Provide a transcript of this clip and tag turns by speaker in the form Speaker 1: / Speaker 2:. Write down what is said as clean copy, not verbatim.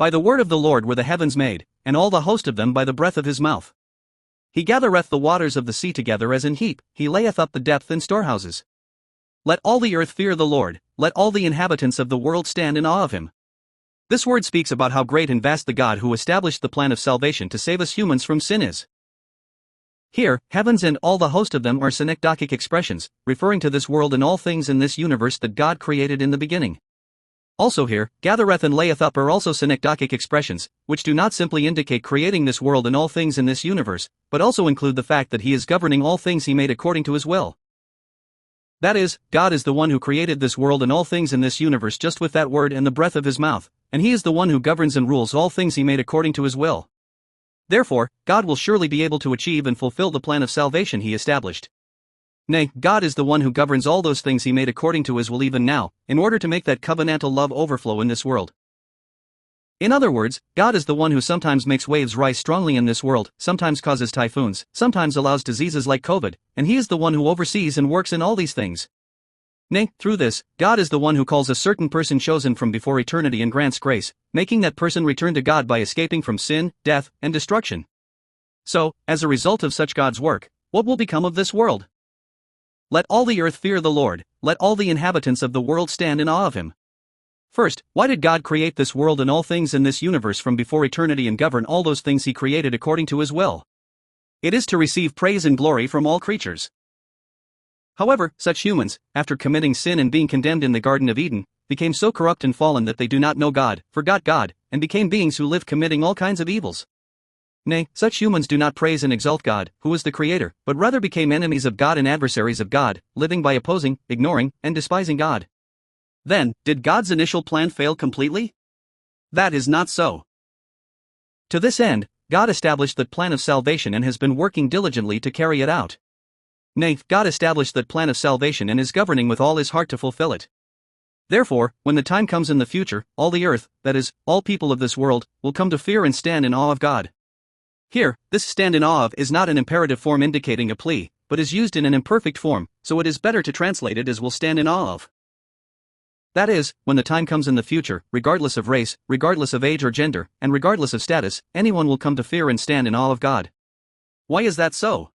Speaker 1: By the word of the Lord were the heavens made, and all the host of them by the breath of his mouth. He gathereth the waters of the sea together as in heap, he layeth up the depth in storehouses. Let all the earth fear the Lord, let all the inhabitants of the world stand in awe of him. This word speaks about how great and vast the God who established the plan of salvation to save us humans from sin is. Here, heavens and all the host of them are synecdochic expressions, referring to this world and all things in this universe that God created in the beginning. Also here, gathereth and layeth up are also synecdochic expressions, which do not simply indicate creating this world and all things in this universe, but also include the fact that he is governing all things he made according to his will. That is, God is the one who created this world and all things in this universe just with that word and the breath of his mouth, and he is the one who governs and rules all things he made according to his will. Therefore, God will surely be able to achieve and fulfill the plan of salvation he established. Nay, God is the one who governs all those things he made according to his will even now, in order to make that covenantal love overflow in this world. In other words, God is the one who sometimes makes waves rise strongly in this world, sometimes causes typhoons, sometimes allows diseases like COVID, and he is the one who oversees and works in all these things. Nay, through this, God is the one who calls a certain person chosen from before eternity and grants grace, making that person return to God by escaping from sin, death, and destruction. So, as a result of such God's work, what will become of this world? Let all the earth fear the Lord, let all the inhabitants of the world stand in awe of him. First, why did God create this world and all things in this universe from before eternity and govern all those things he created according to his will? It is to receive praise and glory from all creatures. However, such humans, after committing sin and being condemned in the Garden of Eden, became so corrupt and fallen that they do not know God, forgot God, and became beings who live committing all kinds of evils. Nay, such humans do not praise and exalt God, who is the Creator, but rather became enemies of God and adversaries of God, living by opposing, ignoring, and despising God. Then, did God's initial plan fail completely? That is not so. To this end, God established that plan of salvation and has been working diligently to carry it out. Nay, God established that plan of salvation and is governing with all his heart to fulfill it. Therefore, when the time comes in the future, all the earth, that is, all people of this world, will come to fear and stand in awe of God. Here, this stand in awe of is not an imperative form indicating a plea, but is used in an imperfect form, so it is better to translate it as will stand in awe of. That is, when the time comes in the future, regardless of race, regardless of age or gender, and regardless of status, anyone will come to fear and stand in awe of God. Why is that so?